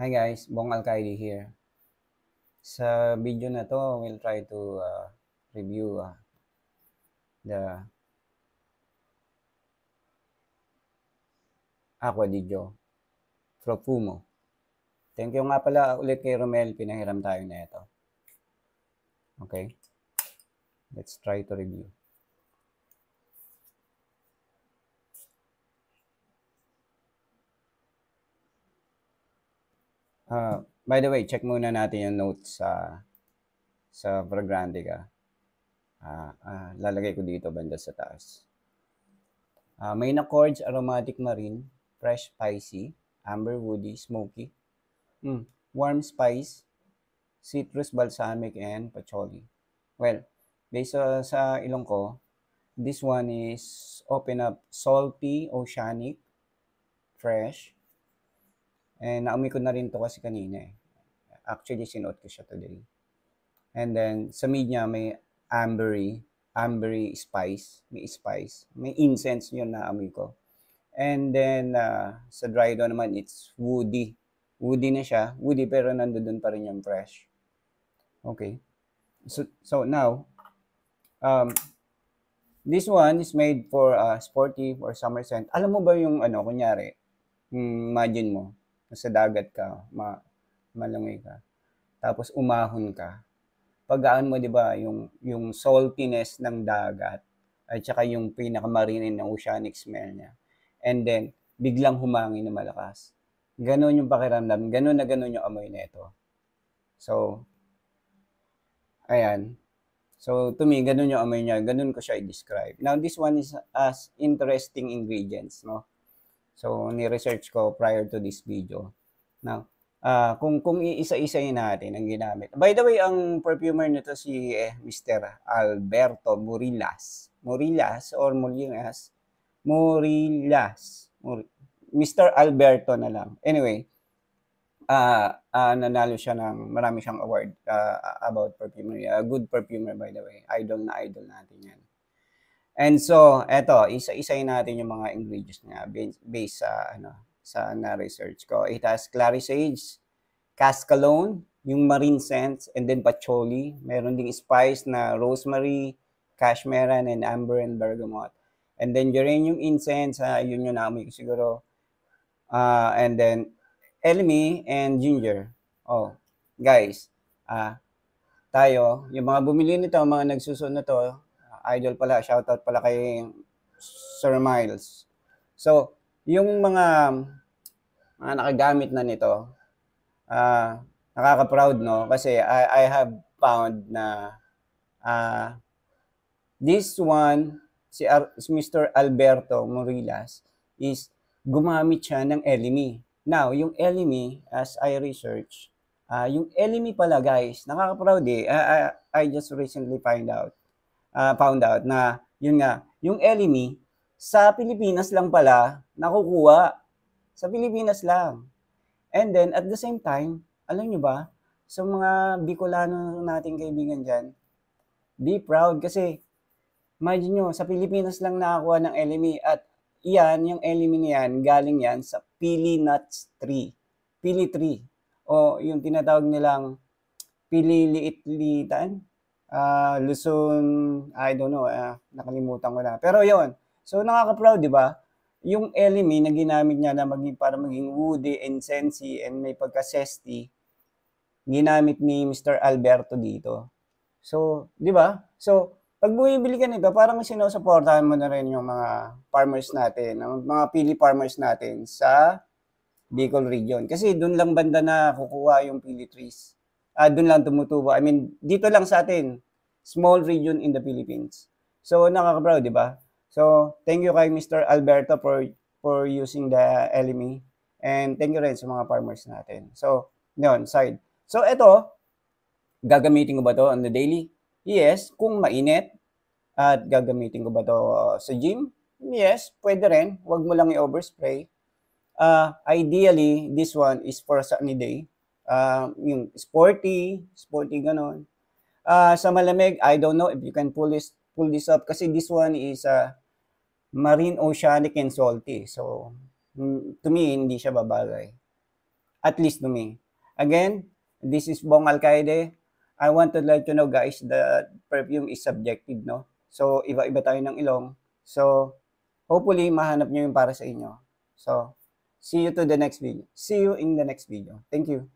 Hi guys, Bong Alcaide here. Sa video na to, we'll try to review the Acqua di Gio Profumo. Thank you nga pala ulit kay Romel, pinahiram tayo na ito. Okay, let's try to review. By the way, check muna natin yung notes sa Fragrantica. Lalagay ko dito banda sa taas. Main accords, aromatic marine, fresh spicy, amber woody, smoky, warm spice, citrus, balsamic, and patchouli. Well, based sa ilong ko, this one is open up salty, oceanic, fresh. And naamoy ko na rin to kasi kanina eh. Actually, sinuot ko siya today. And then, sa mid niya, may ambery spice. May spice. May incense yun na amoy ko. And then, sa dry down naman, it's woody. Woody na siya. Woody pero nandoon pa rin yung fresh. Okay. So now, this one is made for sporty or summer scent. Alam mo ba yung kunyari, imagine mo, nasa dagat ka, malangoy ka, tapos umahon ka. Paggaan mo, 'di ba, yung saltiness ng dagat at saka yung pinakamarine ng oceanic smell niya. And then biglang humangin na malakas. Ganon yung pakiramdam, ganon na ganon yung amoy nito. So ayan. So to me, ganon yung amoy niya, ganon ko siya i-describe. Now this one is as interesting ingredients, no? So ni-research ko prior to this video. Now, kung iisa-isahin natin ang ginamit. By the way, ang perfumer nito si Mr. Alberto Morillas. Morillas or Morillas? Morillas. Mr. Alberto na lang. Anyway, nanalo siya ng marami siyang award about perfumery. Good perfumer, by the way. Idol na idol natin yan. And so, eto, isa-isahin natin yung mga ingredients niya based sa na-research ko. It has clary sage, cascalone, yung marine scents, and then patchouli. Meron ding spice na rosemary, cashmere, and amber and bergamot. And then geranium incense, yun yung naamoy ko siguro. And then elemi and ginger. Oh, guys, tayo, yung mga bumili nito, mga nagsusunod na to, idol pala, shoutout pala kay Sir Miles. So, yung mga nakagamit na nito, nakaka-proud, no? Kasi I have found na this one, si Mr. Alberto Morillas, is gumamit siya ng elemi. Now, yung elemi, as I research, yung elemi pala, guys, nakaka-proud eh. I just recently found out na yun nga, yung elemi sa Pilipinas lang pala nakukuha. Sa Pilipinas lang. And then at the same time, alam nyo ba, sa mga Bicolano nating kaibigan dyan, be proud kasi imagine nyo, sa Pilipinas lang nakakuha ng elemi at yan, yung elemi niyan, galing yan sa pili nuts tree. Pili tree. O yung tinatawag nilang pili liit-liitan. Luzon, I don't know, nakalimutan ko na. Pero yon, so nakaka-proud, di ba? Yung elemi na ginamit niya na para maging woody and sensey and may pagka-zesty, ginamit ni Mr. Alberto dito. So, di ba? So, pag bumibili ka nito, parang sinusuportahan mo na rin yung mga farmers natin, mga pili farmers natin sa Bicol region. Kasi doon lang banda na kukuha yung pili trees. Doon lang tumutubo. I mean, dito lang sa atin, small region in the Philippines. So, nakaka-proud, di ba? So, thank you kay Mr. Alberto for using the elemi. And thank you rin sa mga farmers natin. So, yun, side. So, ito, gagamitin ko ba to on the daily? Yes, kung mainit. At gagamitin ko ba to sa gym? Yes, pwede rin. Huwag mo lang i-overspray. Ideally, this one is for a sunny day. Yung sporty ganon. Sa malamig, I don't know if you can pull this up kasi this one is marine, oceanic, and salty. So, to me, hindi siya babagay. at least to me. Again, this is Bong Alcaide. I want to let you know guys that perfume is subjective, no? So, iba-iba tayo ng ilong. So, hopefully, mahanap nyo yung para sa inyo. So, see you in the next video. Thank you.